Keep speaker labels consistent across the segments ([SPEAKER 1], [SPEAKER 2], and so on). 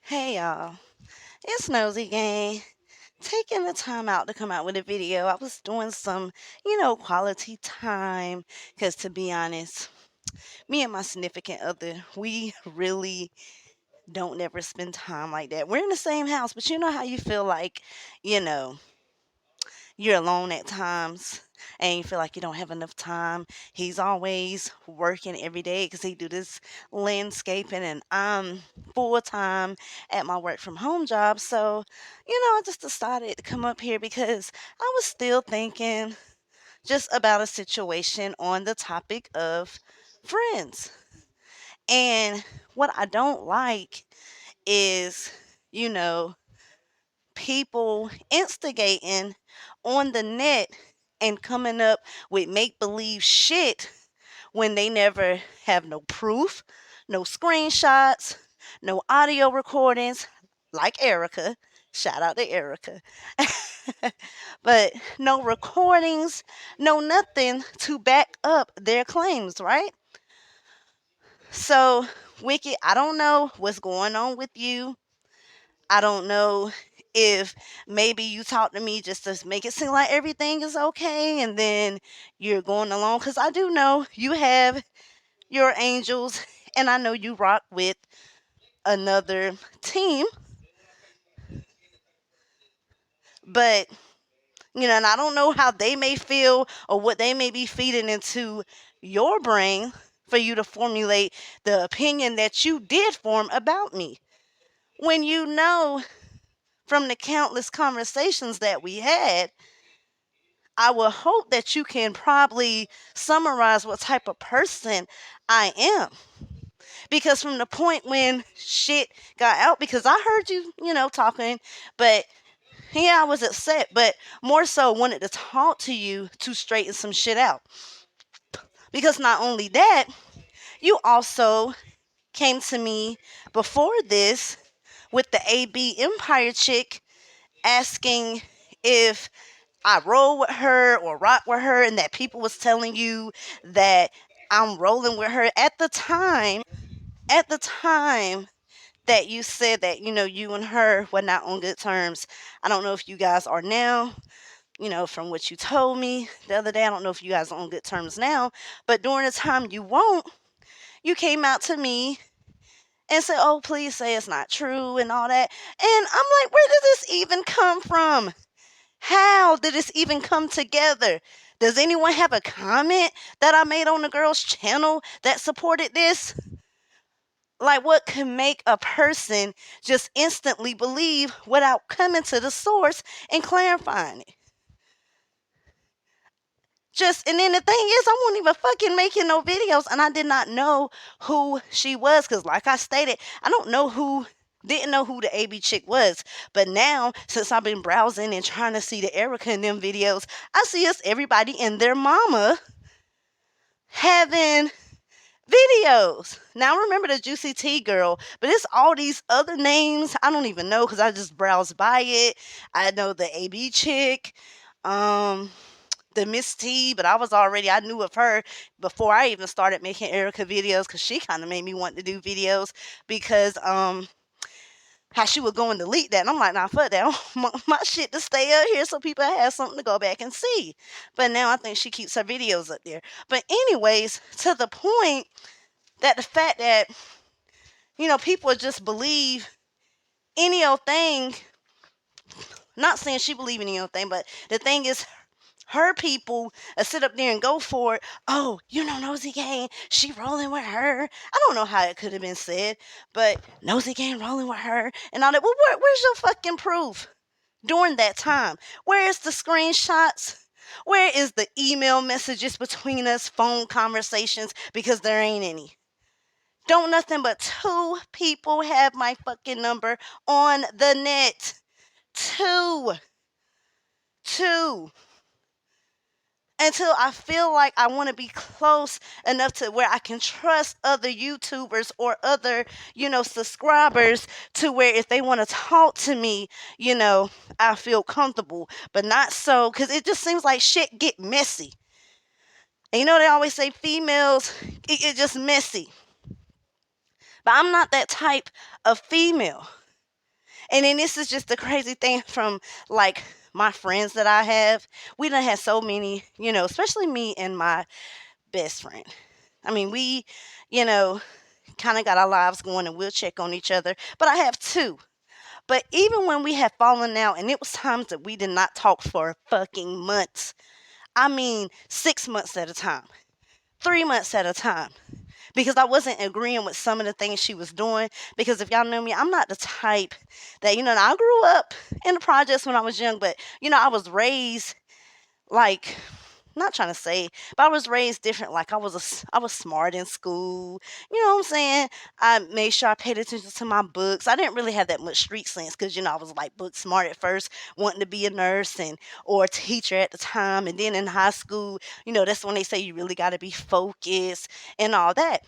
[SPEAKER 1] Hey y'all, it's Nosy Gang. Taking the time out to come out with a video. I was doing some, quality time. Because to be honest, me and my significant other, we really don't never spend time like that. We're in the same house, but you know how you feel like, you know, you're alone at times and you feel like you don't have enough time. He's always working every day because he do this landscaping and I'm full time at my work from home job. So, I just decided to come up here because I was still thinking just about a situation on the topic of friends. And what I don't like is, you know, people instigating on the net and coming up with make believe shit when they never have no proof, no screenshots, no audio recordings, like Erica. Shout out to Erica. But no recordings, no nothing to back up their claims, right? So, Wicked, I don't know what's going on with you. I don't know if maybe you talk to me just to make it seem like everything is okay and then you're going along. Because I do know you have your angels and I know you rock with another team. But, and I don't know how they may feel or what they may be feeding into your brain for you to formulate the opinion that you did form about me. When you know from the countless conversations that we had, I will hope that you can probably summarize what type of person I am. Because from the point when shit got out, because I heard you, talking, but yeah, I was upset, but more so wanted to talk to you to straighten some shit out. Because not only that, you also came to me before this with the AB Empire chick asking if I roll with her or rock with her and that people was telling you that I'm rolling with her at the time that you said that you and her were not on good terms. I don't know if you guys are now, from what you told me the other day. I don't know if you guys are on good terms now, but during the time you won't, you came out to me and said, oh, please say it's not true and all that. And I'm like, where did this even come from? How did this even come together? Does anyone have a comment that I made on the girl's channel that supported this? Like, what can make a person just instantly believe without coming to the source and clarifying it? And then the thing is, I wasn't even fucking making no videos, and I did not know who she was, because like I stated, I didn't know who the AB chick was. But now, since I've been browsing and trying to see the Erica and them videos, I see us everybody and their mama having videos. Now I remember the Juicy T girl, but it's all these other names I don't even know because I just browsed by it. I know the AB chick, the Miss T, but I knew of her before I even started making Erica videos because she kind of made me want to do videos because how she would go and delete that. And I'm like, nah, fuck that. I want my shit to stay up here so people have something to go back and see. But now I think she keeps her videos up there. But anyways, to the point that the fact that, people just believe any old thing, not saying she believe in any old thing, but the thing is her people sit up there and go for it. Oh, Nosy Gang, she rolling with her. I don't know how it could have been said, but Nosy Gang rolling with her and all that. Well, where's your fucking proof during that time? Where is the screenshots? Where is the email messages between us, phone conversations? Because there ain't any. Don't nothing but two people have my fucking number on the net. Two. Two. Until I feel like I want to be close enough to where I can trust other YouTubers or other, subscribers to where if they want to talk to me, I feel comfortable. But not so, because it just seems like shit get messy. And they always say females, it just messy. But I'm not that type of female. And then this is just the crazy thing from like my friends that I have. We done had so many, especially me and my best friend. I mean, we, you know, kind of got our lives going and we'll check on each other. But I have two. But even when we had fallen out, and it was times that we did not talk for fucking months. I mean, 6 months at a time, 3 months at a time, because I wasn't agreeing with some of the things she was doing. Because if y'all know me, I'm not the type that, I grew up in the projects when I was young, but, I was raised like, not trying to say, but I was raised different. Like I was smart in school. You know what I'm saying? I made sure I paid attention to my books. I didn't really have that much street sense because I was like book smart at first, wanting to be a nurse and or a teacher at the time, and then in high school, that's when they say you really got to be focused and all that.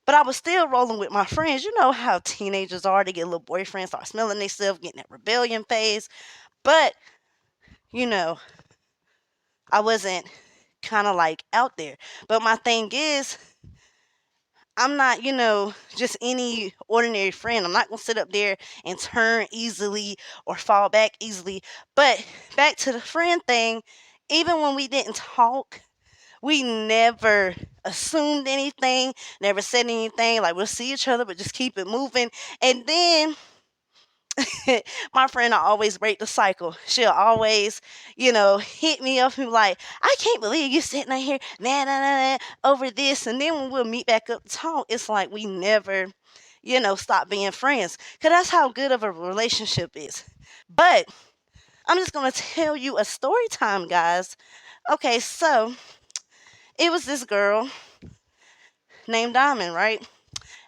[SPEAKER 1] But I was still rolling with my friends. You know how teenagers are. They get a little boyfriend, start smelling themselves, getting that rebellion phase. But you know, I wasn't kind of like out there. But my thing is, I'm not, just any ordinary friend. I'm not going to sit up there and turn easily or fall back easily. But back to the friend thing, even when we didn't talk, we never assumed anything, never said anything. Like we'll see each other, but just keep it moving. And then my friend will always break the cycle. She'll always, hit me up and be like, I can't believe you sitting out here over this. And then when we'll meet back up to talk, it's like we never, stop being friends. Because that's how good of a relationship is. But I'm just going to tell you a story time, guys. Okay, so it was this girl named Diamond, right?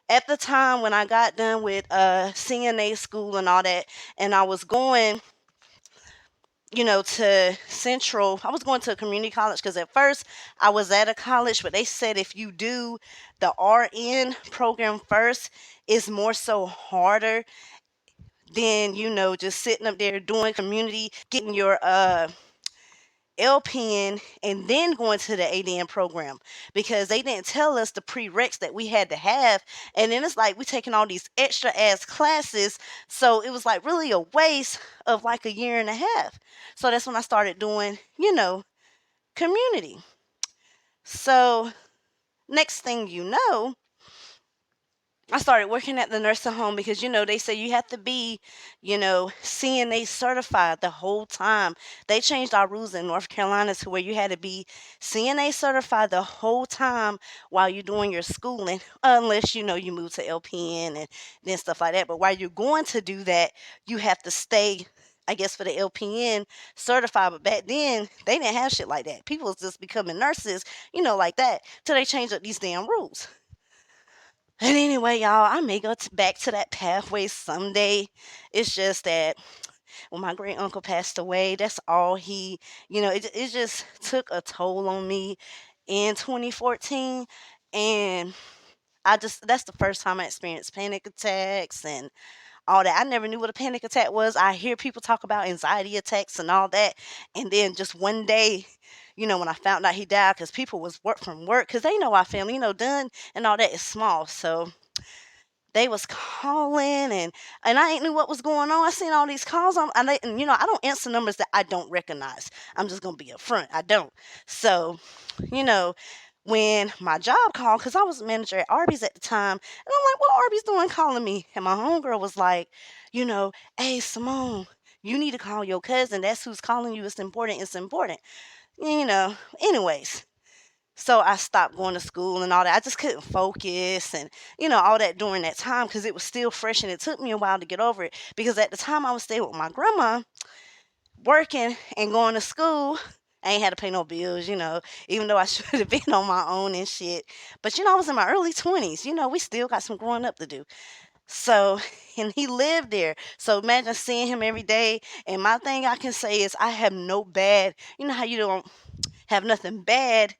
[SPEAKER 1] At the time when I got done with CNA school and all that, and I was going, to Central, I was going to a community college because at first I was at a college, but they said if you do the RN program first, it's more so harder than, just sitting up there doing community, getting your LPN and then going to the ADN program because they didn't tell us the prereqs that we had to have. And then it's like we taking all these extra ass classes. So it was like really a waste of like a year and a half. So that's when I started doing, community. So next thing you know, I started working at the nursing home because they say you have to be, CNA certified the whole time. They changed our rules in North Carolina to where you had to be CNA certified the whole time while you're doing your schooling, unless you move to LPN and then stuff like that. But while you're going to do that, you have to stay, I guess, for the LPN certified. But back then they didn't have shit like that. People was just becoming nurses, like that, till they changed up these damn rules. And anyway, y'all, I may go back to that pathway someday. It's just that when my great uncle passed away, that's all it just took a toll on me in 2014. And that's the first time I experienced panic attacks and all that. I never knew what a panic attack was. I hear people talk about anxiety attacks and all that. And then just one day, when I found out he died, because people was work from work, because they know our family, done and all that is small. So they was calling and I ain't knew what was going on. I seen all these calls I don't answer numbers that I don't recognize. I'm just gonna be upfront. I don't. So, you know, when my job called, because I was a manager at Arby's at the time, and I'm like, what Arby's doing calling me? And my homegirl was like, hey Simone, you need to call your cousin. That's who's calling you. It's important. It's important. Anyways. So I stopped going to school and all that. I just couldn't focus and, all that during that time because it was still fresh and it took me a while to get over it. Because at the time I was staying with my grandma, working and going to school. I ain't had to pay no bills, even though I should have been on my own and shit. But, I was in my early 20s. We still got some growing up to do. So, and he lived there. So imagine seeing him every day. And my thing I can say is I have no bad, how you don't have nothing bad,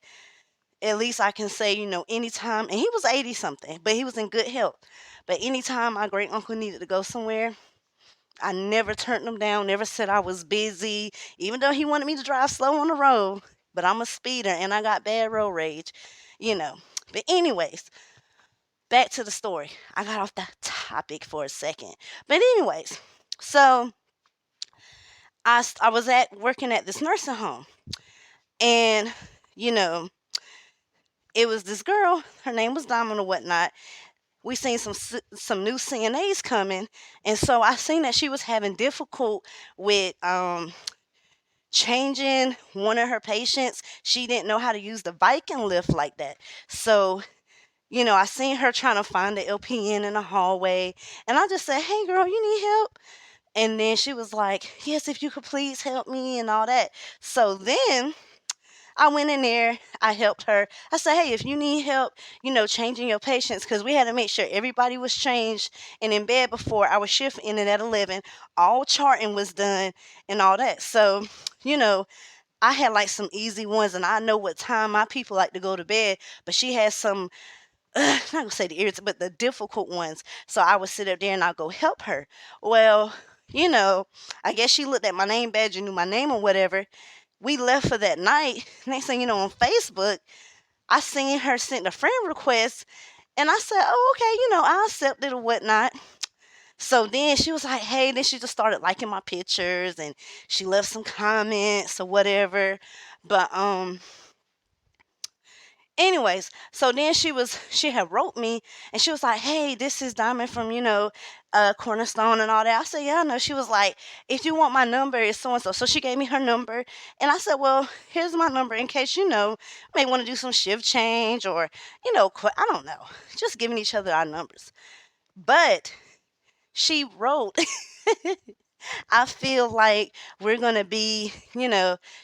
[SPEAKER 1] at least I can say, anytime, and he was 80 something, but he was in good health. But anytime my great uncle needed to go somewhere, I never turned him down, never said I was busy, even though he wanted me to drive slow on the road. But I'm a speeder and I got bad road rage, you know. But, anyways, back to the story. I got off the topic for a second. But anyways, so I was at working at this nursing home, and you know, it was this girl. Her name was Diamond or whatnot. We seen some new CNAs coming, and so I seen that she was having difficult with changing one of her patients. She didn't know how to use the Viking lift like that. So, I seen her trying to find the LPN in the hallway, and I just said, "Hey, girl, you need help?" And then she was like, "Yes, if you could please help me," and all that. So then I went in there, I helped her. I said, "Hey, if you need help, changing your patients," because we had to make sure everybody was changed and in bed before our shift ended at 11. All charting was done and all that. So, you know, I had like some easy ones, and I know what time my people like to go to bed, but she had some, not gonna say the irritating, but the difficult ones. So I would sit up there and I'll go help her. Well, you know, I guess she looked at my name badge and knew my name or whatever. We left for that night. Next thing you know, on Facebook, I seen her sent a friend request, and I said, "Oh, okay, I accepted or whatnot." So then she was like, "Hey," then she just started liking my pictures, and she left some comments or whatever. But anyways, so then she had wrote me, and she was like, "Hey, this is Diamond from, Cornerstone and all that." I said, "Yeah, I know." She was like, "If you want my number, it's so and so." So she gave me her number, and I said, "Well, here's my number in case, may want to do some shift change, or, I don't know, just giving each other our numbers." But she wrote, "I feel like we're going to be,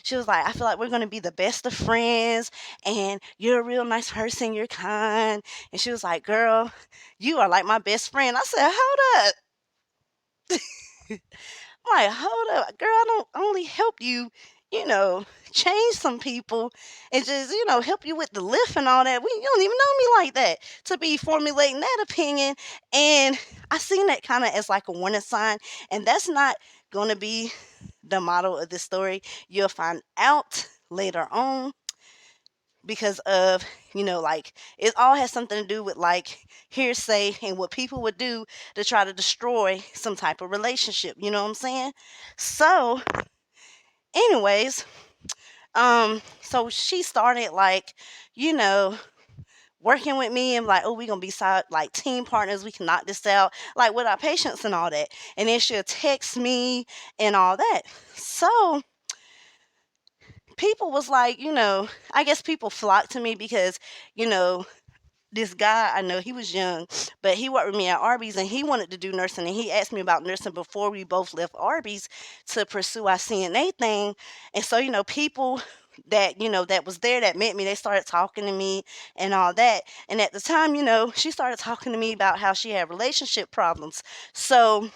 [SPEAKER 1] she was like, "I feel like we're going to be the best of friends, and you're a real nice person. You're kind." And she was like, "Girl, you are like my best friend." I said, "Hold up." I'm like, "Hold up, girl, I don't only help you, you know, change some people and just, help you with the lift and all that. You don't even know me like that to be formulating that opinion." And I seen that kind of as like a warning sign. And that's not going to be the model of this story. You'll find out later on because of, like it all has something to do with like hearsay and what people would do to try to destroy some type of relationship. You know what I'm saying? So, anyways, so she started like, you know, working with me and like, "Oh, we gonna be side like team partners. We can knock this out, like with our patients and all that." And then she'll text me and all that. So people was like, I guess people flocked to me because, you know, this guy I know, he was young, but he worked with me at Arby's, and he wanted to do nursing, and he asked me about nursing before we both left Arby's to pursue our CNA thing. And so, people that, that was there that met me, they started talking to me and all that. And at the time, she started talking to me about how she had relationship problems. So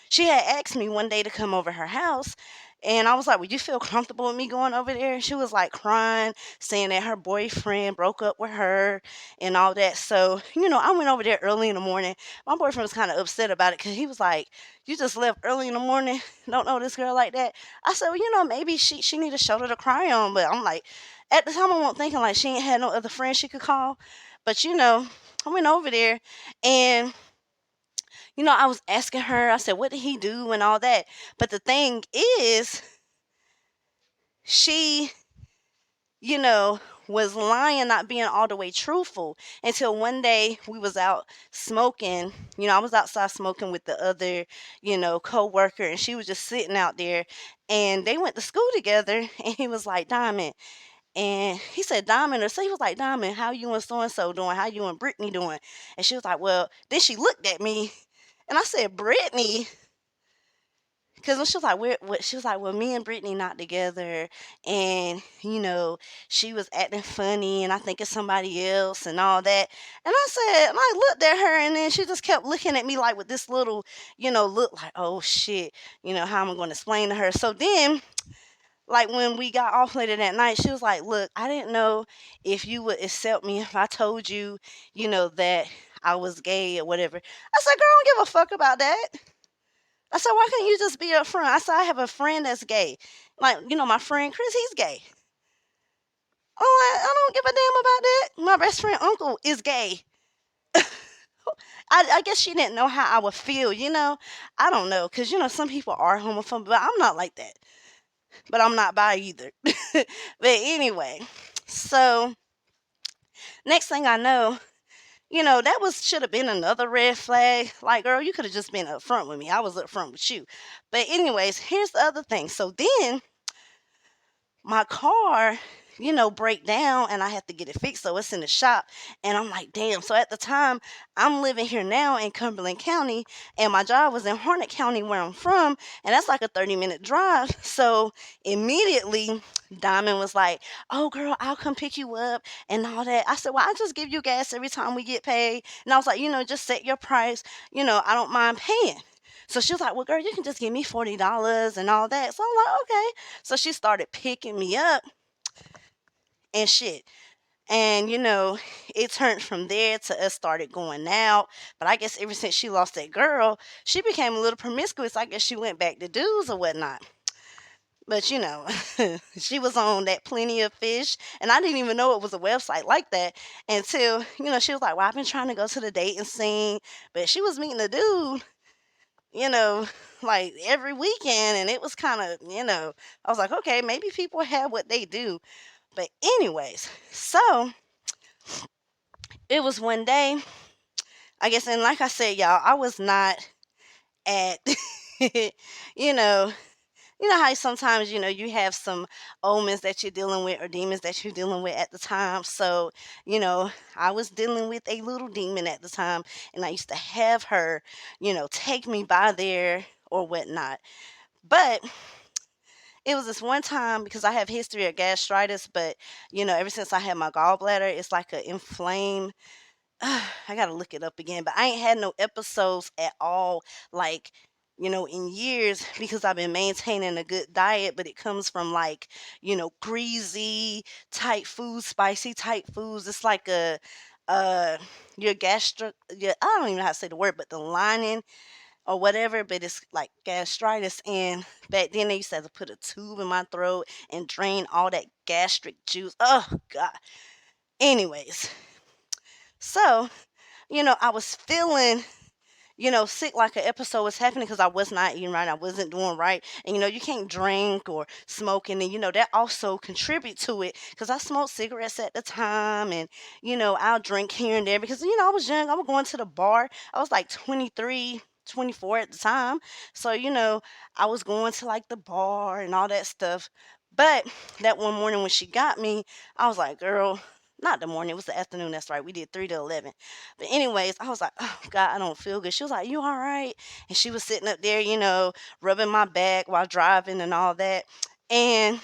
[SPEAKER 1] she had asked me one day to come over her house, and I was like, "Would you feel comfortable with me going over there?" She was like crying, saying that her boyfriend broke up with her and all that. So, I went over there early in the morning. My boyfriend was kind of upset about it because he was like, "You just left early in the morning, don't know this girl like that." I said, "Well, maybe she need a shoulder to cry on." But I'm like, at the time, I wasn't thinking like she ain't had no other friends she could call. But, I went over there, and I was asking her, I said, "What did he do?" and all that. But the thing is, she, you know, was lying, not being all the way truthful until one day we was out smoking. I was outside smoking with the other, co-worker, and she was just sitting out there, and they went to school together, and he was like, "Diamond," and he said, "Diamond," or so he was like, "Diamond, how you and so-and-so doing? How you and Brittany doing?" And she was like, "Well," then she looked at me, and I said, "Brittany?" Because when she was like, she was like, "Well, me and Brittany not together, and she was acting funny, and I think it's somebody else and all that." And I said, and I looked at her, and then she just kept looking at me like with this little, look like, "Oh shit," how am I going to explain to her? So then, like when we got off later that night, she was like, "Look, I didn't know if you would accept me if I told you, that I was gay or whatever." I said, "Girl, I don't give a fuck about that." I said, "Why can't you just be upfront?" I said, "I have a friend that's gay. Like, my friend Chris, he's gay." Oh, I don't give a damn about that. My best friend uncle is gay. I guess she didn't know how I would feel, you know? I don't know, because, some people are homophobic, but I'm not like that. But I'm not bi either. But anyway, so next thing I know, that was should have been another red flag. Like, girl, you could have just been upfront with me. I was upfront with you. But anyways, here's the other thing. So then my car, break down and I have to get it fixed. So it's in the shop. And I'm like, damn. So at the time, I'm living here now in Cumberland County, and my job was in Harnett County where I'm from. And that's like a 30-minute drive. So immediately, Diamond was like, oh, girl, I'll come pick you up and all that. I said, well, I just give you gas every time we get paid. And I was like, just set your price. I don't mind paying. So she was like, well, girl, you can just give me $40 and all that. So I'm like, okay. So she started picking me up and shit. And, it turned from there to us started going out. But I guess ever since she lost that girl, she became a little promiscuous. I guess she went back to dudes or whatnot. But, she was on that Plenty of Fish. And I didn't even know it was a website like that until, she was like, well, I've been trying to go to the dating scene. But she was meeting a dude, you know, like every weekend. And it was kind of, I was like, okay, maybe people have what they do. But, anyways, so it was one day, I guess, and like I said, y'all, I was not at, you know, how sometimes, you have some omens that you're dealing with or demons that you're dealing with at the time. So, I was dealing with a little demon at the time, and I used to have her, take me by there or whatnot. But it was this one time because I have history of gastritis, but, ever since I had my gallbladder, it's like an inflamed. I gotta look it up again, but I ain't had no episodes at all, like, in years because I've been maintaining a good diet, but it comes from like, greasy type foods, spicy type foods. It's like uh, your I don't even know how to say the word, but the lining or whatever, but it's like gastritis. And back then they used to have to put a tube in my throat and drain all that gastric juice. Oh, God. Anyways, so I was feeling, sick like an episode was happening because I was not eating right. I wasn't doing right. And, you can't drink or smoke. And then, that also contribute to it because I smoked cigarettes at the time. And, I'll drink here and there because, I was young. I was going to the bar. I was like 23, 24 at the time. So, I was going to like the bar and all that stuff. But that one morning when she got me, I was like, girl, not the morning, it was the afternoon. That's right. We did 3 to 11. But anyways, I was like, oh God, I don't feel good. She was like, you all right? And she was sitting up there, rubbing my back while driving and all that. And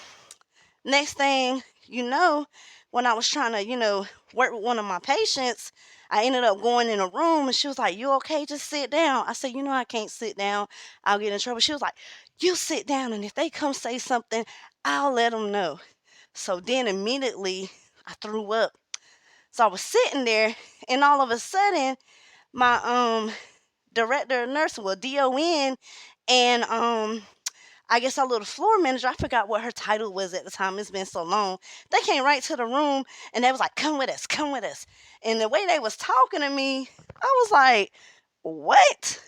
[SPEAKER 1] next thing you know, when I was trying to, work with one of my patients, I ended up going in a room and she was like, you okay? Just sit down. I said, I can't sit down. I'll get in trouble. She was like, you sit down, and if they come say something, I'll let them know. So then immediately I threw up. So I was sitting there, and all of a sudden, my director of nursing, well, DON, and I guess our little floor manager, I forgot what her title was at the time. It's been so long. They came right to the room, and they was like, "Come with us, come with us." And the way they was talking to me, I was like, "What?"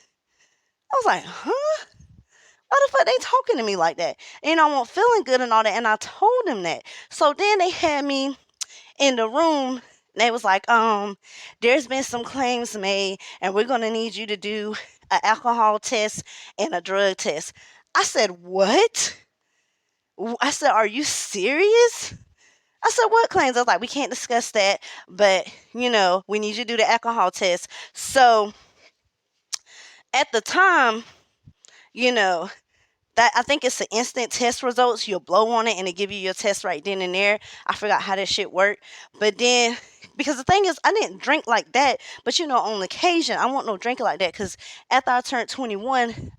[SPEAKER 1] I was like, "Huh? Why the fuck they talking to me like that?" And I wasn't feeling good and all that, and I told them that. So then they had me in the room. They was like, there's been some claims made, and we're gonna need you to do an alcohol test and a drug test. I said, what? I said, are you serious? I said, what claims? I was like, we can't discuss that, but we need you to do the alcohol test. So at the time, you know, that I think it's an instant test results. You'll blow on it and it give you your test right then and there. I forgot how that shit worked. But then, because the thing is, I didn't drink like that. But on occasion, I want no drinking like that. Because after I turned 21,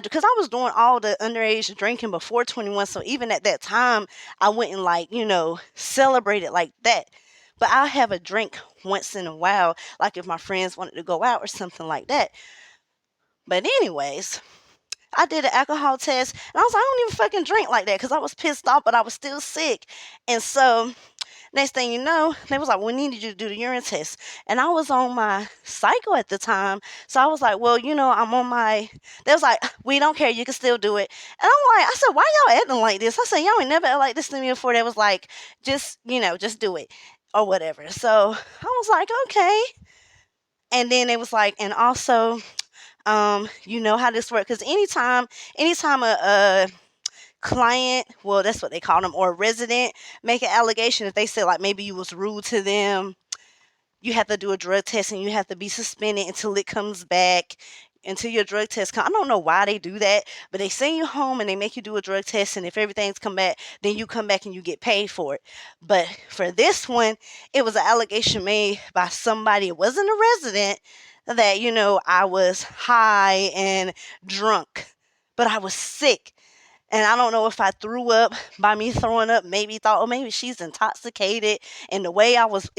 [SPEAKER 1] because I was doing all the underage drinking before 21. So even at that time, I wouldn't like, celebrate it like that. But I'll have a drink once in a while, like if my friends wanted to go out or something like that. But anyways, I did an alcohol test, and I was like, I don't even fucking drink like that because I was pissed off, but I was still sick. And so Next thing you know, they was like, we needed you to do the urine test. And I was on my cycle at the time. So I was like, well, I'm on my, they was like, we don't care. You can still do it. And I'm like, I said, why y'all acting like this? I said, y'all ain't never act like this to me before. They was like, just do it or whatever. So I was like, okay. And then it was like, and also, you know how this works. Because anytime a client, well, that's what they call them, or a resident make an allegation, if they say like maybe you was rude to them, you have to do a drug test and you have to be suspended until it comes back, until your drug test I don't know why they do that, but they send you home and they make you do a drug test, and if everything's come back, then you come back and you get paid for it. But for this one, it was an allegation made by somebody, it wasn't a resident, that I was high and drunk, but I was sick. And I don't know if I threw up. By me throwing up, maybe thought, oh, maybe she's intoxicated. And the way I was,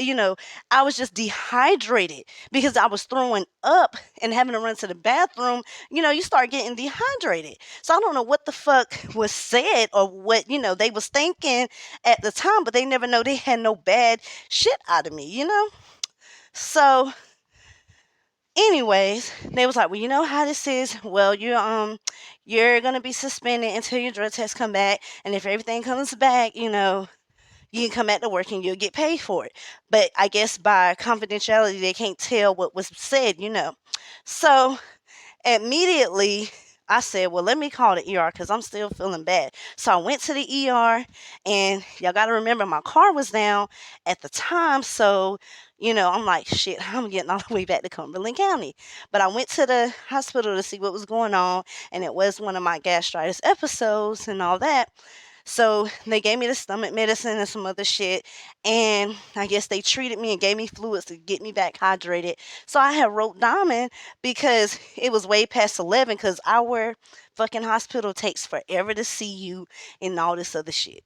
[SPEAKER 1] I was just dehydrated because I was throwing up and having to run to the bathroom. You start getting dehydrated. So I don't know what the fuck was said or what, they was thinking at the time, but they never know they had no bad shit out of me. So anyways, they was like, well, you know how this is. Well, you're gonna be suspended until your drug test come back, and if everything comes back, you can come back to work and you'll get paid for it. But I guess by confidentiality, they can't tell what was said. So immediately I said, well, let me call the ER because I'm still feeling bad. So I went to the ER, and y'all got to remember my car was down at the time. So, I'm like, shit, I'm getting all the way back to Cumberland County. But I went to the hospital to see what was going on, and it was one of my gastritis episodes and all that. So they gave me the stomach medicine and some other shit. And I guess they treated me and gave me fluids to get me back hydrated. So I had wrote Diamond because it was way past 11, because our fucking hospital takes forever to see you and all this other shit.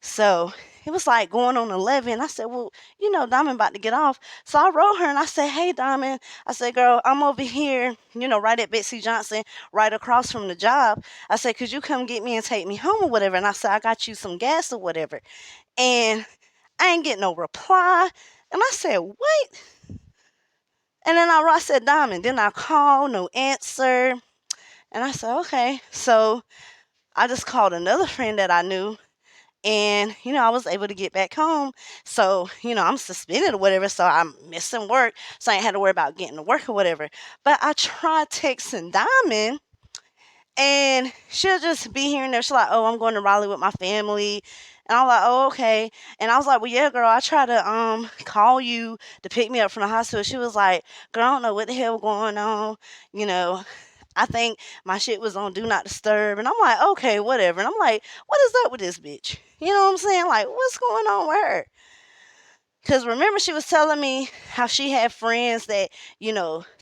[SPEAKER 1] So it was like going on 11. I said, well, Diamond about to get off. So I wrote her and I said, hey, Diamond. I said, girl, I'm over here, right at Betsy Johnson, right across from the job. I said, could you come get me and take me home or whatever? And I said, I got you some gas or whatever. And I ain't getting no reply. And I said, what? And then I said, Diamond. Then I called, no answer. And I said, okay. So I just called another friend that I knew. And, I was able to get back home. So, I'm suspended or whatever. So I'm missing work. So I ain't had to worry about getting to work or whatever. But I tried texting Diamond, and she'll just be here and there. She's like, oh, I'm going to Raleigh with my family. And I'm like, oh, okay. And I was like, well, yeah, girl, I tried to call you to pick me up from the hospital. She was like, girl, I don't know what the hell going on. I think my shit was on Do Not Disturb. And I'm like, okay, whatever. And I'm like, what is up with this bitch? You know what I'm saying? Like, what's going on with her? Because remember, she was telling me how she had friends that,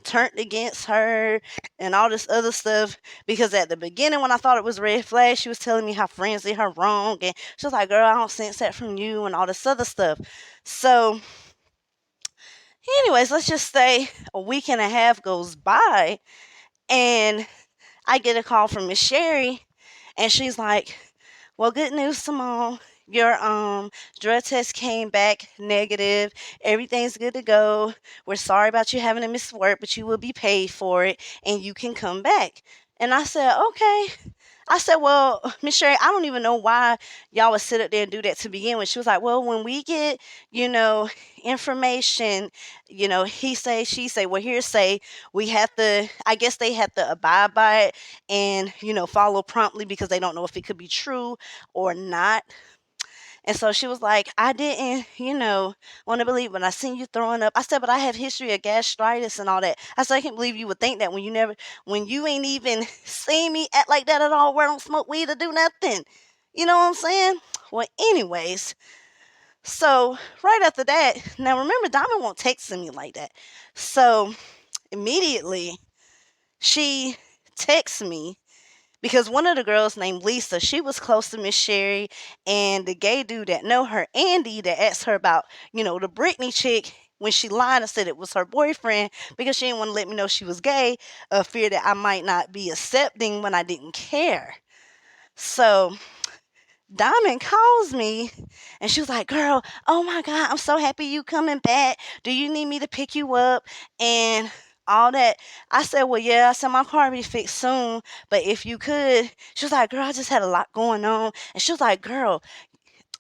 [SPEAKER 1] turned against her and all this other stuff. Because at the beginning, when I thought it was red flag, she was telling me how friends did her wrong. And she was like, girl, I don't sense that from you and all this other stuff. So, anyways, let's just say a week and a half goes by, and I get a call from Miss Sherry, and she's like, well, good news, Simone. Your drug test came back negative. Everything's good to go. We're sorry about you having to miss work, but you will be paid for it and you can come back. And I said, okay. I said, well, Miss Sherry, I don't even know why y'all would sit up there and do that to begin with. She was like, well, when we get, information, he say, she say, well, hearsay, we have to, I guess they have to abide by it and, follow promptly because they don't know if it could be true or not. And so she was like, I didn't, want to believe when I seen you throwing up. I said, but I have history of gastritis and all that. I said, I can't believe you would think that when you ain't even seen me act like that at all, where I don't smoke weed or do nothing. You know what I'm saying? Well, anyways, so right after that, now remember, Diamond won't text me like that. So immediately she texts me, because one of the girls named Lisa, she was close to Miss Sherry, and the gay dude that know her, Andy, that asked her about, the Brittany chick, when she lied and said it was her boyfriend because she didn't want to let me know she was gay, fear that I might not be accepting when I didn't care. So Diamond calls me and she was like, "Girl, oh my God, I'm so happy you coming back. Do you need me to pick you up?" And all that. I said, "Well, yeah." I said, "My car will be fixed soon, but if you could." She was like, "Girl, I just had a lot going on." And she was like, "Girl,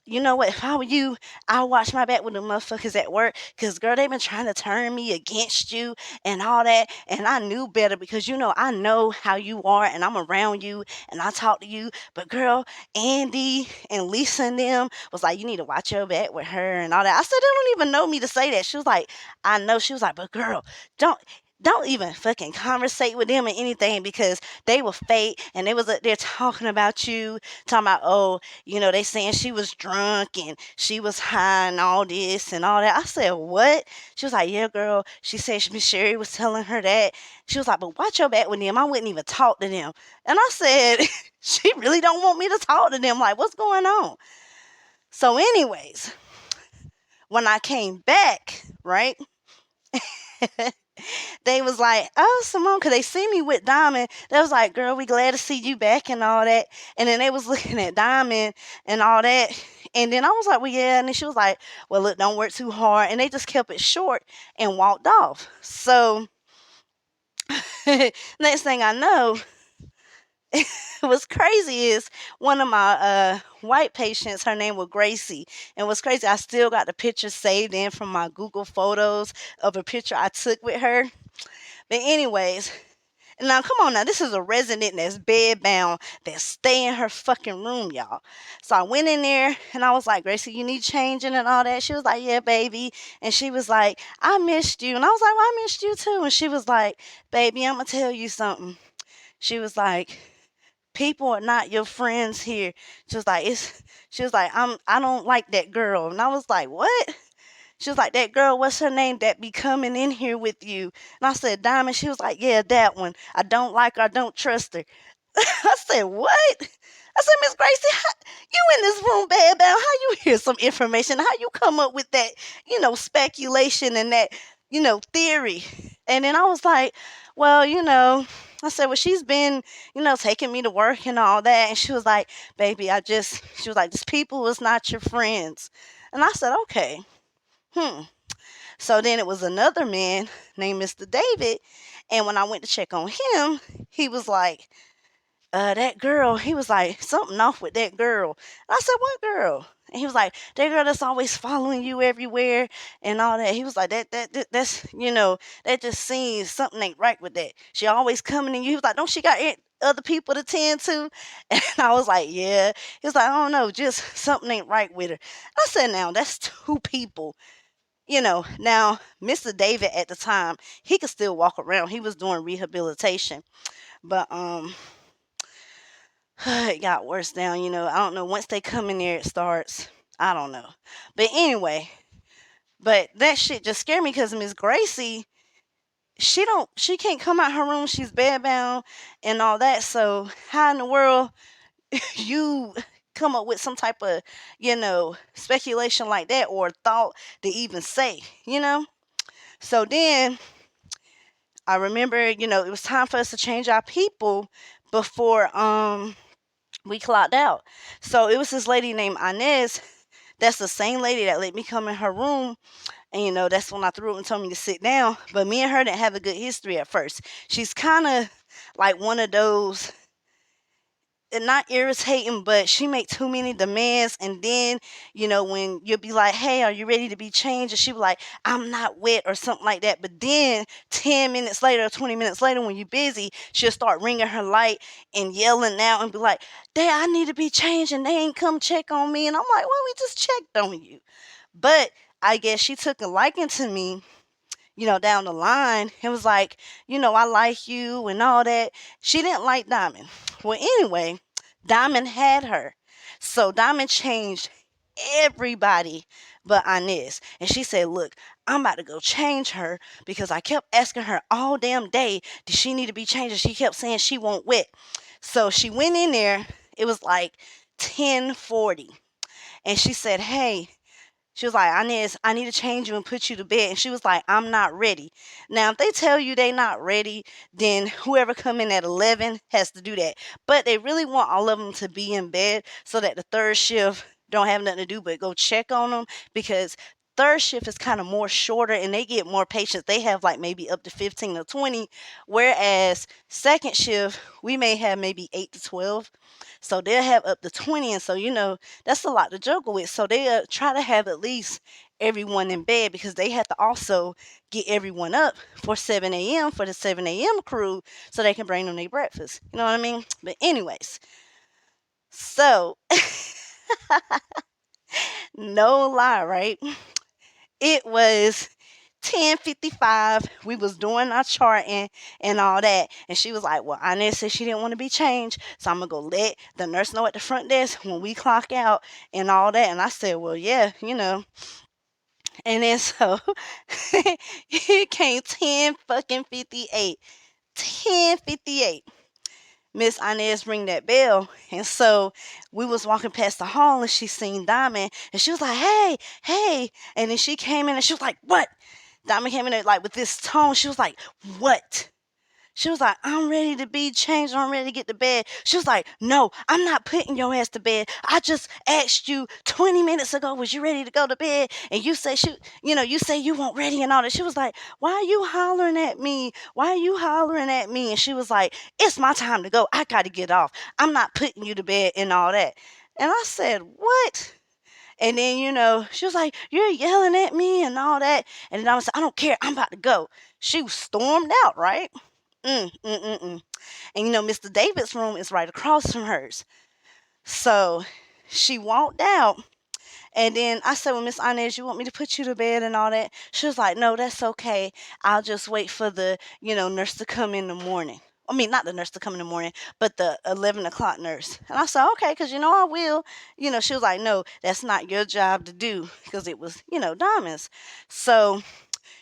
[SPEAKER 1] you know what? If I were you, I'll watch my back with the motherfuckers at work. Cause girl, they been trying to turn me against you and all that. And I knew better because I know how you are and I'm around you and I talk to you. But girl, Andy and Lisa and them was like, you need to watch your back with her and all that." I said, "They don't even know me to say that." She was like, "I know." She was like, "But girl, don't don't even fucking conversate with them or anything because they were fake and they was up there talking about you, talking about, oh, they saying she was drunk and she was high and all this and all that." I said, "What?" She was like, "Yeah, girl." She said Miss Sherry was telling her that. She was like, "But watch your back with them. I wouldn't even talk to them." And I said, "She really don't want me to talk to them. Like, what's going on?" So, anyways, when I came back, right? They was like, "Oh, Simone," because they see me with Diamond. They was like, "Girl, we glad to see you back and all that." And then they was looking at Diamond and all that. And then I was like, "Well, yeah." And then she was like, "Well, look, don't work too hard." And they just kept it short and walked off. So next thing I know, what's crazy is one of my white patients, her name was Gracie. And what's crazy, I still got the picture saved in from my Google Photos of a picture I took with her. But anyways, now come on now, this is a resident that's bedbound that stay in her fucking room, y'all. So I went in there and I was like, "Gracie, you need changing and all that?" She was like, "Yeah, baby." And she was like, "I missed you." And I was like, "Well, I missed you too." And she was like, "Baby, I'm gonna tell you something." She was like, "People are not your friends here." She was like, she was like, I don't like that girl." And I was like, "What?" She was like, "That girl, what's her name that be coming in here with you?" And I said, "Diamond." She was like, "Yeah, that one. I don't like her. I don't trust her." I said, "What?" I said, "Miss Gracie, you in this room bad bound. How you hear some information? How you come up with that, speculation and that, theory?" And then I was like, "Well, I said, well, she's been, taking me to work and all that." And she was like, "Baby, she was like, this people is not your friends." And I said, "Okay. Hmm." So then it was another man named Mr. David. And when I went to check on him, he was like, "That girl," he was like, "something off with that girl." And I said, "What girl?" And he was like, "That girl that's always following you everywhere and all that." He was like, that's, that just seems something ain't right with that. She always coming to you. He was like, "Don't she got other people to tend to?" And I was like, "Yeah." He was like, "I don't know, just something ain't right with her." I said, "Now, that's two people." Now Mr. David at the time, he could still walk around. He was doing rehabilitation. But it got worse down, I don't know. Once they come in there, it starts. I don't know. But anyway, but that shit just scared me because Miss Gracie, she can't come out her room. She's bedbound and all that. So how in the world you come up with some type of, speculation like that or thought to even say? So then I remember, it was time for us to change our people before we clocked out. So it was this lady named Inez. That's the same lady that let me come in her room. And that's when I threw it and told me to sit down. But me and her didn't have a good history at first. She's kind of like one of those, not irritating, but she make too many demands. And then, when you'll be like, "Hey, are you ready to be changed?" And she be like, "I'm not wet," or something like that. But then 10 minutes later or 20 minutes later, when you're busy, she'll start ringing her light and yelling out and be like, "Dad, I need to be changed and they ain't come check on me." And I'm like, "Well, we just checked on you." But I guess she took a liking to me, down the line. It was like, "I like you and all that." She didn't like Diamond. Well, anyway, Diamond had her. So Diamond changed everybody but Inez. And she said, "Look, I'm about to go change her because I kept asking her all damn day, does she need to be changed? And she kept saying she won't wet." So she went in there. It was like 10:40. And she said, "Hey, She was like, Inez, I need to change you and put you to bed. And she was like, I'm not ready. Now, if they tell you they not ready, then whoever come in at 11 has to do that. But they really want all of them to be in bed so that the third shift don't have nothing to do but go check on them, because third shift is kind of more shorter and they get more patients. They have like maybe up to 15 or 20, whereas second shift, we may have maybe 8 to 12. So they'll have up to 20. And so, that's a lot to juggle with. So they try to have at least everyone in bed, because they have to also get everyone up for 7 a.m. for the 7 a.m. crew so they can bring them their breakfast. You know what I mean? But, anyways, so no lie, right? It was 10:55. We was doing our charting and all that. And she was like, well, Inez said she didn't want to be changed. So I'm going to go let the nurse know at the front desk when we clock out and all that. And I said, well, yeah, And then so it came 10 fucking 58. 10:58. Miss Inez ring that bell. And so we was walking past the hall and she seen Diamond and she was like, hey, hey. And then she came in and she was like, what? Diamond came in there like with this tone. She was like, what? She was like, I'm ready to be changed. I'm ready to get to bed. She was like, no, I'm not putting your ass to bed. I just asked you 20 minutes ago, was you ready to go to bed? And you say, you say you weren't ready and all that. She was like, why are you hollering at me? Why are you hollering at me? And she was like, it's my time to go. I got to get off. I'm not putting you to bed and all that. And I said, what? And then, she was like, you're yelling at me and all that. And then I was like, I don't care. I'm about to go. She stormed out, right? Mm, mm, mm, mm. And Mr. David's room is right across from hers. So she walked out. And then I said, well, Miss Inez, you want me to put you to bed and all that? She was like, no, that's okay. I'll just wait for the, nurse to come in the morning. I mean, not the nurse to come in the morning, but the 11 o'clock nurse. And I said, okay, because I will. She was like, no, that's not your job to do, because it was, Diamond's. So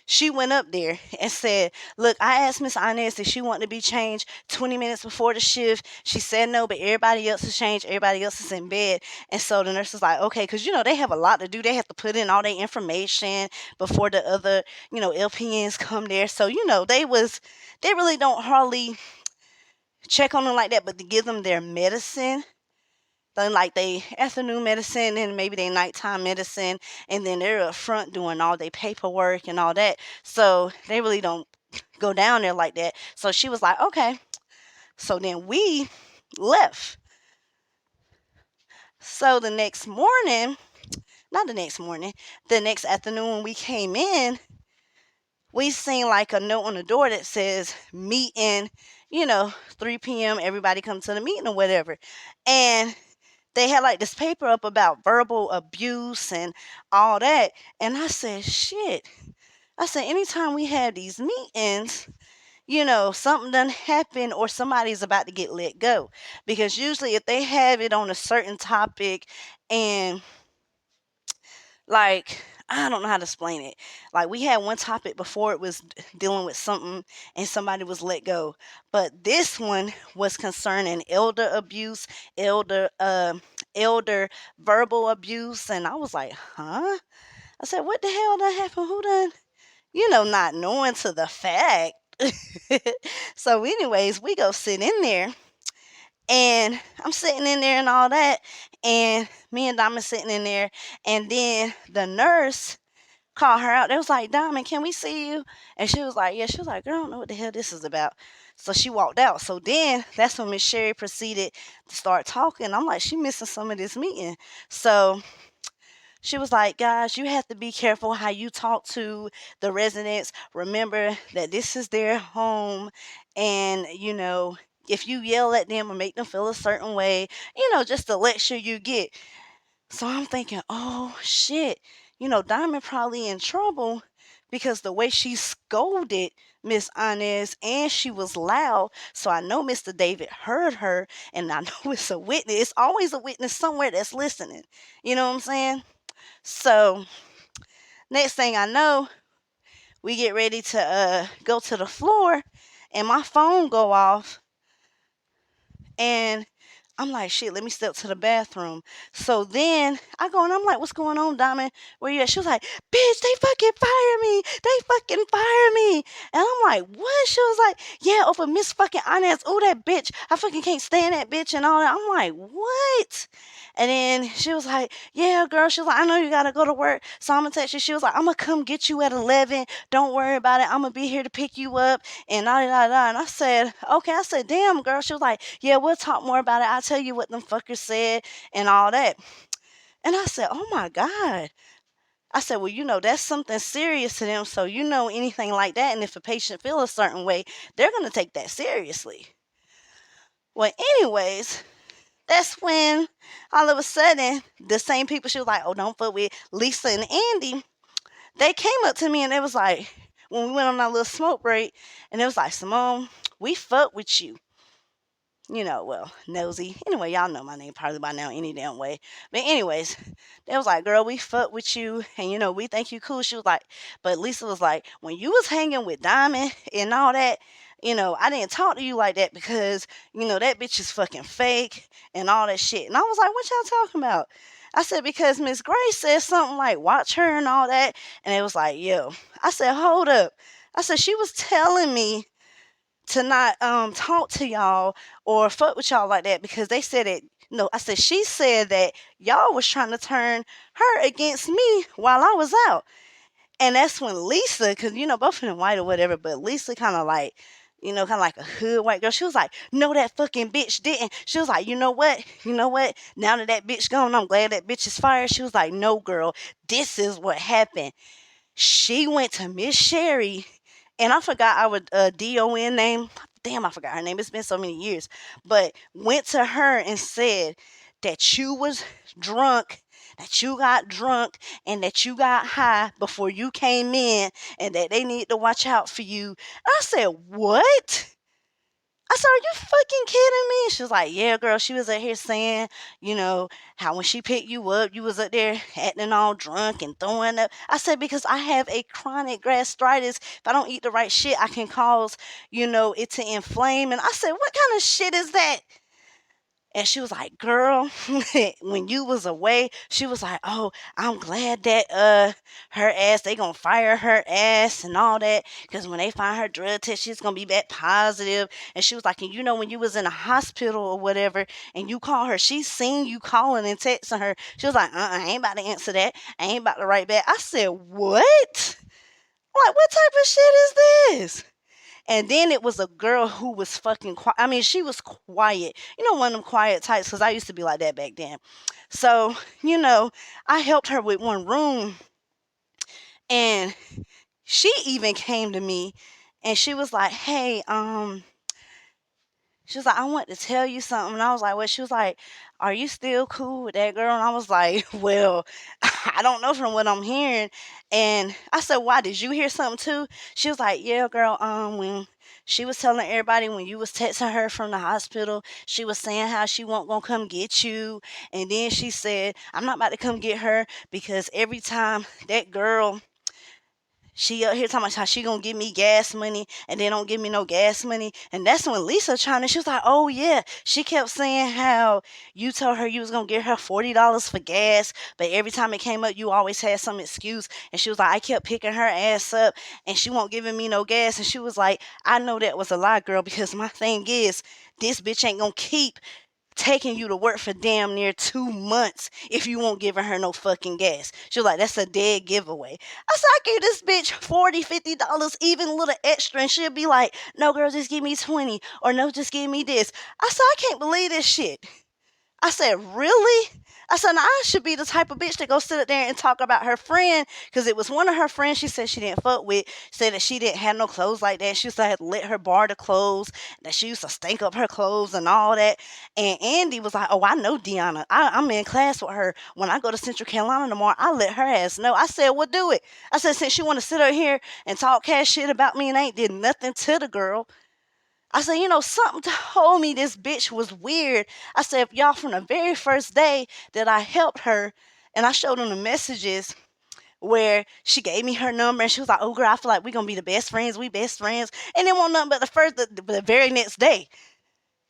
[SPEAKER 1] she went up there and said, look, I asked Miss Inez if she wanted to be changed 20 minutes before the shift. She said no, but everybody else is changed. Everybody else is in bed. And so the nurse was like, okay, because, they have a lot to do. They have to put in all their information before the other, LPNs come there. So, they really don't hardly check on them like that, but to give them their medicine, then like they afternoon medicine and maybe they nighttime medicine, and then they're up front doing all their paperwork and all that. So they really don't go down there like that. So she was like, okay. So then we left. So the next morning, not the next morning, the next afternoon when we came in, we seen like a note on the door that says meeting, 3 p.m. Everybody come to the meeting or whatever. And they had like this paper up about verbal abuse and all that. And I said, shit. I said, anytime we have these meetings, something done happen or somebody's about to get let go. Because usually if they have it on a certain topic and like, I don't know how to explain it. Like we had one topic before, it was dealing with something and somebody was let go. But this one was concerning elder abuse, elder verbal abuse, and I was like, huh? I said, what the hell done happened? Who done? Not knowing to the fact. So, anyways, we go sit in there, and I'm sitting in there and all that, and me and Diamond sitting in there, and then the nurse called her out. They was like, Diamond, can we see you? And she was like, yeah. She was like, girl, I don't know what the hell this is about. So she walked out. So then that's when Miss Sherry proceeded to start talking. I'm like, she missing some of this meeting. So she was like, guys, you have to be careful how you talk to the residents. Remember that this is their home. And, if you yell at them or make them feel a certain way, just the lecture you get. So I'm thinking, oh shit, Diamond probably in trouble because the way she scolded Miss Inez and she was loud. So I know Mr. David heard her, and I know it's a witness. It's always a witness somewhere that's listening. You know what I'm saying? So next thing I know, we get ready to go to the floor, and my phone go off, and I'm like, shit, let me step to the bathroom. So then I go and I'm like, what's going on, Diamond? Where you at? She was like, bitch, they fucking fire me. They fucking fire me. And I'm like, what? She was like, yeah, over Miss fucking Inez. Oh, that bitch. I fucking can't stand that bitch and all that. I'm like, what? And then she was like, yeah, girl. She was like, I know you got to go to work. So I'm going to text you. She was like, I'm going to come get you at 11. Don't worry about it. I'm going to be here to pick you up. And da da da. And I said, okay. I said, damn, girl. She was like, yeah, we'll talk more about it. I'll tell you what them fuckers said and all that. And I said, oh my God. I said, well, that's something serious to them. So, anything like that. And if a patient feel a certain way, they're going to take that seriously. Well, anyways, that's when all of a sudden the same people she was like, oh, don't fuck with Lisa and Andy. They came up to me and they was like, when we went on our little smoke break, and it was like, Simone, we fuck with you. Well, nosy. Anyway, y'all know my name probably by now any damn way. But anyways, they was like, girl, we fuck with you and we think you cool. She was like, but Lisa was like, when you was hanging with Diamond and all that, I didn't talk to you like that because, that bitch is fucking fake and all that shit. And I was like, what y'all talking about? I said, because Miss Grace said something like, watch her and all that. And it was like, yo. I said, hold up. I said, she was telling me to not talk to y'all or fuck with y'all like that because they said it. No, I said she said that y'all was trying to turn her against me while I was out. And that's when Lisa, because both of them white or whatever, but Lisa kind of like, kind of like a hood white girl. She was like, no, that fucking bitch didn't. She was like, you know what? You know what? Now that bitch gone, I'm glad that bitch is fired. She was like, no, girl, this is what happened. She went to Miss Sherry, and I forgot our DON name. Damn, I forgot her name. It's been so many years. But went to her and said that you was drunk, that you got drunk, and that you got high before you came in, and that they need to watch out for you. I said, what? I said, are you fucking kidding me? She was like, yeah, girl. She was up here saying, how when she picked you up, you was up there acting all drunk and throwing up. I said, because I have a chronic gastritis. If I don't eat the right shit, I can cause, it to inflame. And I said, what kind of shit is that? And she was like, girl, when you was away, she was like, oh, I'm glad that her ass, they gonna fire her ass and all that. Because when they find her drug test, she's gonna be back positive. And she was like, and when you was in a hospital or whatever, and you call her, she seen you calling and texting her. She was like, I ain't about to answer that. I ain't about to write back. I said, what? Like, what type of shit is this? And then it was a girl who was fucking quiet. I mean, she was quiet. One of them quiet types, because I used to be like that back then. So, I helped her with one room. And she even came to me and she was like, hey, she was like, I want to tell you something. And I was like, what? She was like, are you still cool with that girl? And I was like, well, I don't know from what I'm hearing. And I said, why? Did you hear something too? She was like, yeah, girl, when she was telling everybody when you was texting her from the hospital, she was saying how she won't gonna come get you. And then she said, I'm not about to come get her because every time that girl, she up here talking about how she gonna give me gas money and then don't give me no gas money. And that's when Lisa chimed in. She was like, oh yeah. She kept saying how you told her you was gonna give her $40 for gas, but every time it came up, you always had some excuse. And she was like, I kept picking her ass up and she won't giving me no gas. And she was like, I know that was a lie, girl, because my thing is, this bitch ain't gonna keep taking you to work for damn near 2 months if you won't giving her no fucking gas. She was like, that's a dead giveaway. I said, I gave this bitch $40, $50, even a little extra, and she'll be like, no, girl, just give me 20, or no, just give me this. I said, I can't believe this shit. I said, really? I said, now I should be the type of bitch that go sit up there and talk about her friend, because it was one of her friends she said she didn't fuck with, said that she didn't have no clothes like that. She used to have to let her borrow the clothes, that she used to stink up her clothes and all that. And Andy was like, oh, I know Deanna. I'm in class with her. When I go to Central Carolina tomorrow, I let her ass know. I said, well, do it. I said, since you want to sit up here and talk cash shit about me and ain't did nothing to the girl, I said, something told me this bitch was weird. I said, if y'all from the very first day that I helped her, and I showed them the messages where she gave me her number, and she was like, oh, girl, I feel like we're going to be the best friends. We best friends. And it wasn't nothing but the very next day.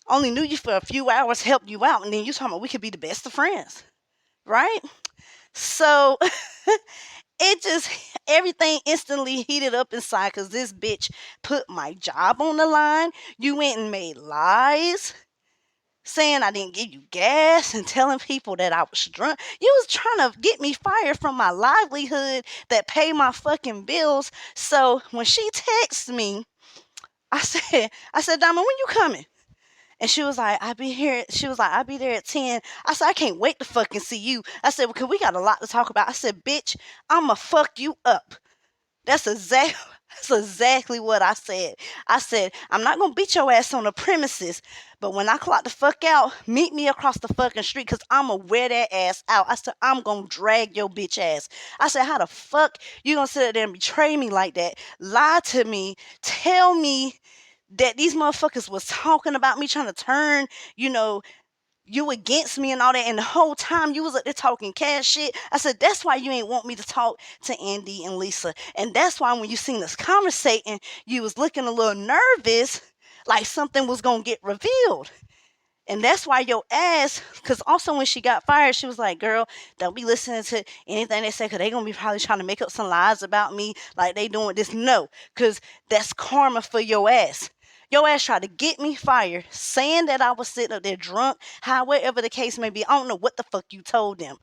[SPEAKER 1] Only knew you for a few hours, helped you out, and then you talking about we could be the best of friends, right? So it just everything instantly heated up inside because this bitch put my job on the line. You went and made lies saying I didn't give you gas and telling people that I was drunk. You was trying to get me fired from my livelihood that pay my fucking bills. So when she texted me, I said, Diamond, when you coming? And she was like, I'll be here. She was like, I'll be there at 10. I said, I can't wait to fucking see you. I said, because we got a lot to talk about. I said, bitch, I'ma fuck you up. That's exactly that's exactly what I said. I said, I'm not gonna beat your ass on the premises, but when I clock the fuck out, meet me across the fucking street because I'ma wear that ass out. I said, I'm gonna drag your bitch ass. I said, how the fuck you gonna sit there and betray me like that? Lie to me, tell me that these motherfuckers was talking about me, trying to turn, you know, you against me and all that, and the whole time you was up there talking cash shit. I said, that's why you ain't want me to talk to Andy and Lisa. And that's why when you seen us conversating, you was looking a little nervous, like something was gonna get revealed. And that's why your ass, because also when she got fired, she was like, girl, don't be listening to anything they say, because they going to be probably trying to make up some lies about me, like they doing this. No, because that's karma for your ass. Your ass tried to get me fired, saying that I was sitting up there drunk, however the case may be. I don't know what the fuck you told them.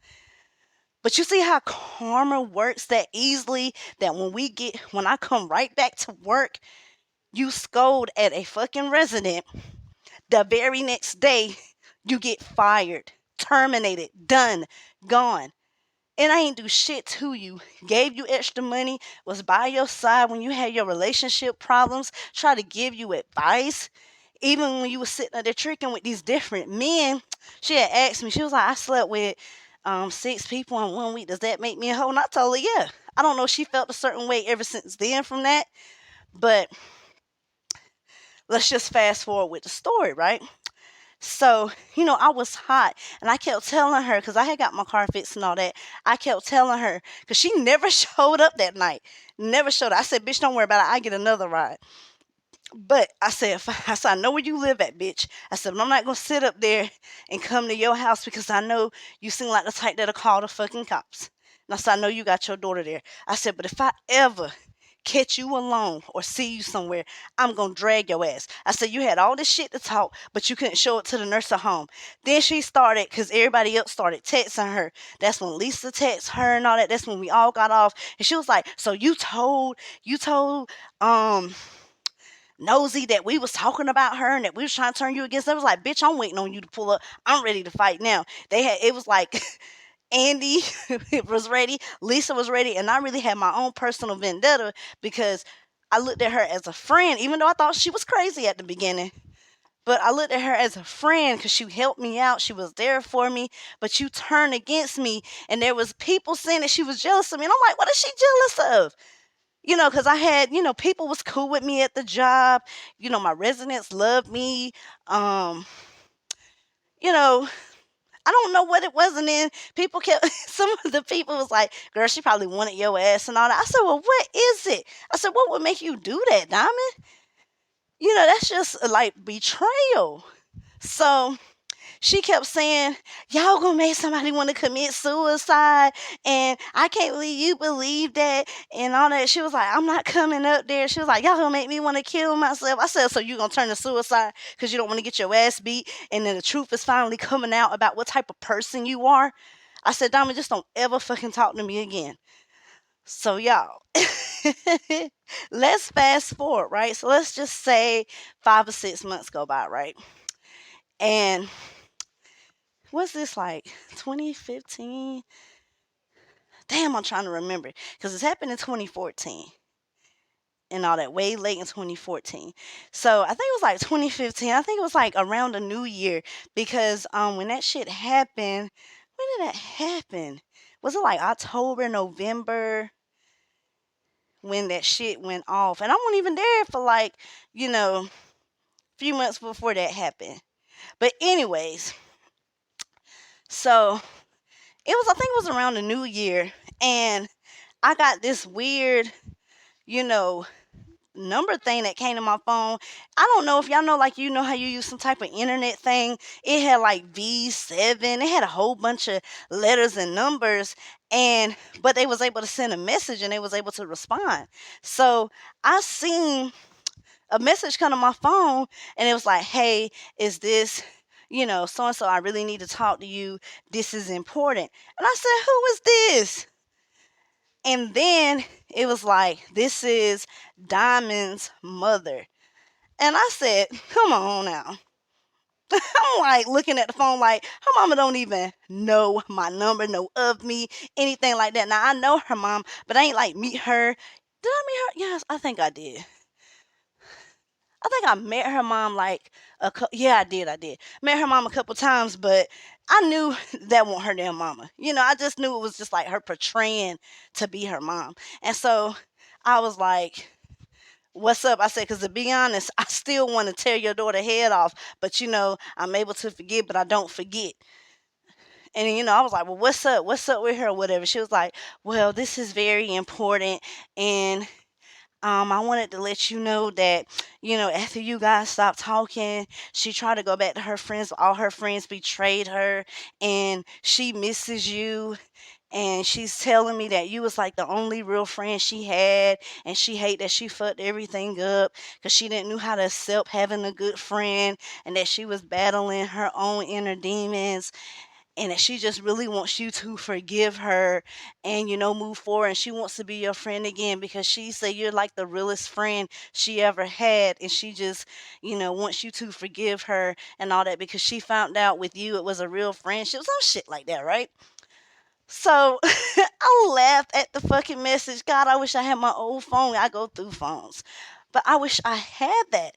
[SPEAKER 1] But you see how karma works that easily, that when I come right back to work, you scold at a fucking resident. The very next day, you get fired, terminated, done, gone. And I ain't do shit to you. Gave you extra money, was by your side when you had your relationship problems, try to give you advice. Even when you was sitting there tricking with these different men, she had asked me, she was like, I slept with 6 people in 1 week. Does that make me a hoe? And I told her, yeah. I don't know if she felt a certain way ever since then from that. But let's just fast forward with the story, right? So, I was hot and I kept telling her, because I had got my car fixed and all that. I kept telling her, because she never showed up that night. Never showed up. I said, bitch, don't worry about it. I get another ride. But I said, I know where you live at, bitch. I said, but I'm not going to sit up there and come to your house because I know you seem like the type that'll call the fucking cops. And I said, I know you got your daughter there. I said, but if I ever catch you alone or see you somewhere, I'm going to drag your ass. I said, you had all this shit to talk, but you couldn't show it to the nursing home. Then she started, because everybody else started texting her. That's when Lisa texted her and all that. That's when we all got off. And she was like, so you told, Nosy that we was talking about her and that we was trying to turn you against. I was like, bitch, I'm waiting on you to pull up. I'm ready to fight now. It was like Andy was ready, Lisa was ready, and I really had my own personal vendetta because I looked at her as a friend, even though I thought she was crazy at the beginning. But I looked at her as a friend because she helped me out. She was there for me. But you turned against me, and there was people saying that she was jealous of me. And I'm like, what is she jealous of? Because I had, people was cool with me at the job. My residents loved me. You know, I don't know what it was. And then people kept, some of the people was like, girl, she probably wanted your ass and all that. I said, well, what is it? I said, what would make you do that, Diamond? That's just like betrayal. So she kept saying, y'all gonna make somebody want to commit suicide, and I can't believe you believe that, and all that. She was like, I'm not coming up there. She was like, y'all gonna make me want to kill myself. I said, so you gonna turn to suicide because you don't want to get your ass beat, and then the truth is finally coming out about what type of person you are? I said, Diamond, just don't ever fucking talk to me again. So y'all, let's fast forward, right? So let's just say 5 or 6 months go by, right? And what's this, like 2015? Damn, I'm trying to remember because it's happened in 2014 and all that, way late in 2014. So I think it was like 2015. I think it was like around the new year because when that shit happened, when did that happen? Was it like October, November when that shit went off? And I wasn't even there for like, a few months before that happened. But anyways, so I think it was around the new year, and I got this weird, you know, number thing that came to my phone. I don't know if y'all know, like, you know how you use some type of internet thing. It had like V7. It had a whole bunch of letters and numbers, and but they was able to send a message and they was able to respond. So I seen a message come to my phone, and it was like, "Hey, is this, so and so? I really need to talk to you. This is important." And I said, "Who is this?" And then it was like, "This is Diamond's mother." And I said, "Come on now." I'm like looking at the phone like her mama don't even know my number, know of me, anything like that. Now I know her mom, but I ain't like meet her. Did I meet her? Yes, I think I did. I think I met her mom like yeah, I did. Met her mom a couple times, but I knew that wasn't her damn mama. I just knew it was just like her portraying to be her mom. And so I was like, "What's up?" I said, "Because to be honest, I still want to tear your daughter head off, but I'm able to forgive, but I don't forget." And I was like, "Well, what's up? What's up with her?" Whatever. She was like, "Well, this is very important, and I wanted to let you know that, after you guys stopped talking, she tried to go back to her friends. All her friends betrayed her, and she misses you. And she's telling me that you was like the only real friend she had, and she hate that she fucked everything up because she didn't know how to accept having a good friend, and that she was battling her own inner demons, and that she just really wants you to forgive her and move forward, and she wants to be your friend again because she said you're like the realest friend she ever had, and she just wants you to forgive her and all that because she found out with you it was a real friendship, some shit like that, right?" So I laughed at the fucking message. God, I wish I had my old phone. I go through phones, but I wish I had that.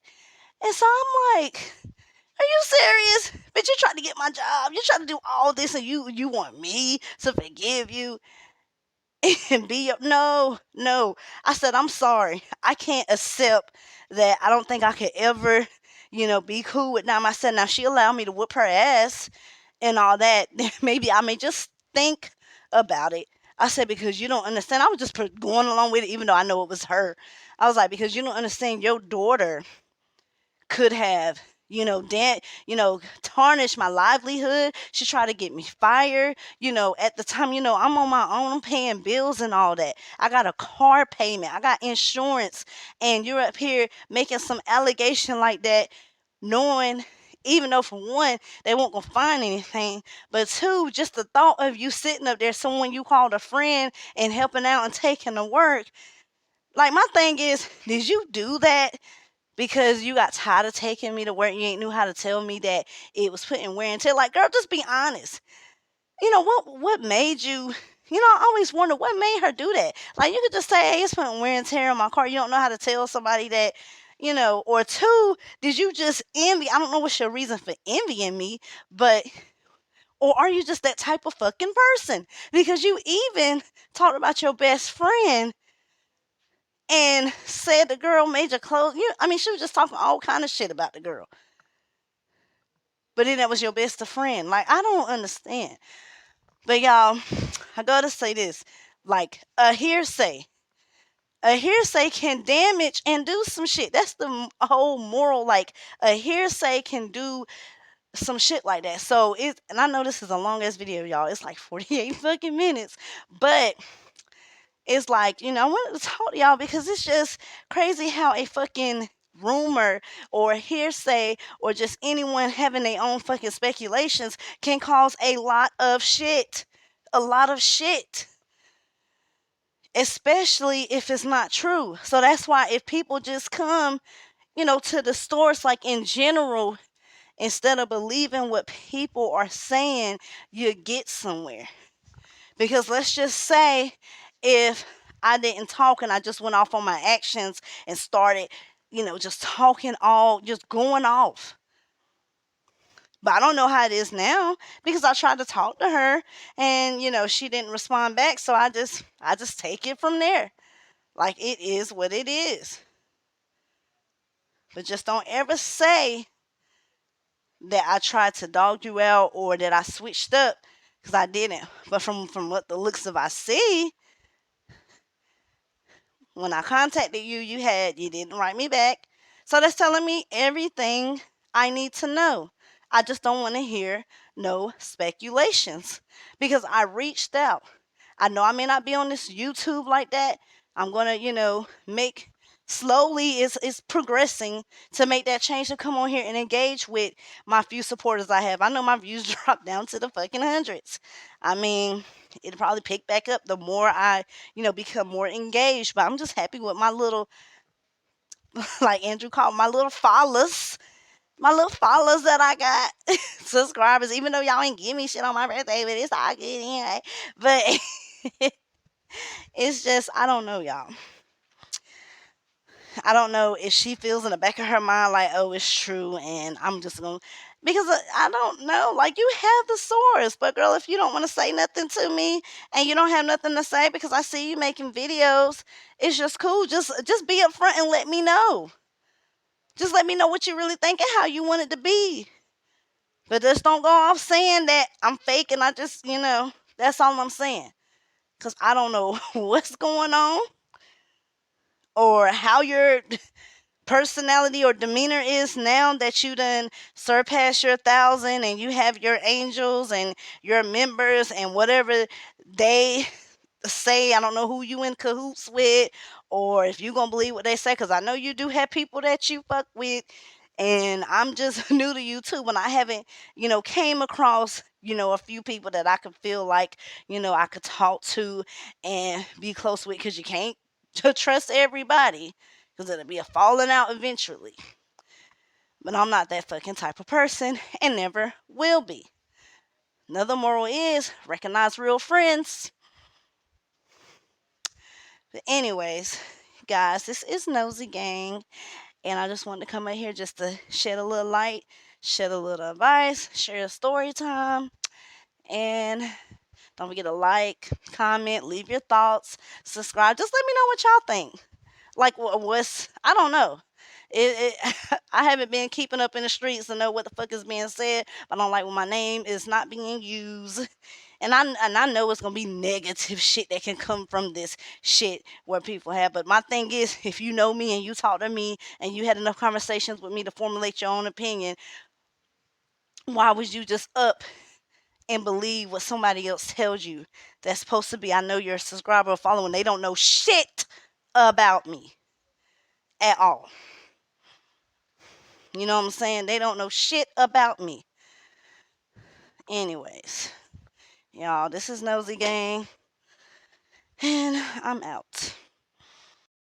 [SPEAKER 1] And so I'm like, "Are you serious? Bitch, you trying to get my job. You trying to do all this, and you want me to forgive you and be your—" No, no. I said, "I'm sorry. I can't accept that. I don't think I could ever, be cool with Nam." I said, "Now she allowed me to whoop her ass and all that. Maybe I may just think about it." I said, "Because you don't understand." I was just going along with it, even though I know it was her. I was like, "Because you don't understand. Your daughter could have, tarnished my livelihood. She tried to get me fired. At the time, I'm on my own. I'm paying bills and all that. I got a car payment. I got insurance. And you're up here making some allegation like that, knowing, even though for one, they won't go find anything, but two, just the thought of you sitting up there, someone you called a friend and helping out and taking the work. Like, my thing is, did you do that because you got tired of taking me to work? You ain't knew how to tell me that it was putting wear and tear. Like, girl, just be honest. What made you? I always wonder what made her do that. Like, you could just say, "Hey, it's putting wear and tear on my car." You don't know how to tell somebody that. Or two, did you just envy? I don't know what's your reason for envying me, but or are you just that type of fucking person? Because you even talked about your best friend and said the girl made your clothes. I mean, she was just talking all kind of shit about the girl. But then that was your best friend. Like, I don't understand. But y'all, I gotta say this. Like, a hearsay can damage and do some shit. That's the whole moral. Like, a hearsay can do some shit like that. So and I know this is a long ass video, y'all. It's like 48 fucking minutes. But it's like, I wanted to talk to y'all because it's just crazy how a fucking rumor or hearsay or just anyone having their own fucking speculations can cause a lot of shit. A lot of shit. Especially if it's not true. So that's why if people just come, to the stores, like in general, instead of believing what people are saying, you get somewhere. Because let's just say if I didn't talk and I just went off on my actions and started, just talking just going off. But I don't know how it is now because I tried to talk to her and, she didn't respond back. So I just take it from there. Like, it is what it is. But just don't ever say that I tried to dog you out or that I switched up, because I didn't. But from what the looks of I see, When I contacted you, you didn't write me back. So that's telling me everything I need to know. I just don't want to hear no speculations because I reached out. I know I may not be on this YouTube like that. I'm gonna, make slowly is progressing to make that change to come on here and engage with my few supporters I have. I know my views dropped down to the fucking hundreds. I mean, it'll probably pick back up the more I, become more engaged. But I'm just happy with my little, like Andrew called my little followers. My little followers that I got, subscribers, even though y'all ain't give me shit on my birthday, but it's all good anyway. But it's just, I don't know, y'all. I don't know if she feels in the back of her mind like, oh, it's true, and I'm just gonna, because I don't know. Like, you have the source, but girl, if you don't want to say nothing to me and you don't have nothing to say because I see you making videos, it's just cool. Just be upfront and let me know. Just let me know what you really think and how you want it to be. But just don't go off saying that I'm fake and I just, that's all I'm saying. Because I don't know what's going on or how your personality or demeanor is now that you done surpassed your 1,000 and you have your angels and your members and whatever they say. I don't know who you in cahoots with or if you gonna believe what they say, because I know you do have people that you fuck with, and I'm just new to YouTube and I haven't, came across, a few people that I could feel like, I could talk to and be close with, because you can't trust everybody because it'll be a falling out eventually. But I'm not that fucking type of person and never will be. Another moral is recognize real friends. But anyways, guys, this is Nosy Gang, and I just wanted to come in here just to shed a little light, shed a little advice, share a story time, and don't forget to like, comment, leave your thoughts, subscribe. Just let me know what y'all think. Like, what's, I don't know. I haven't been keeping up in the streets to know what the fuck is being said. I don't like when my name is not being used. And I know it's gonna be negative shit that can come from this shit where people have. But my thing is, if you know me and you talk to me and you had enough conversations with me to formulate your own opinion, why would you just up and believe what somebody else tells you that's supposed to be, I know you're a subscriber or following, they don't know shit about me at all. You know what I'm saying? They don't know shit about me. Anyways, y'all, this is Nosy Gang, and I'm out.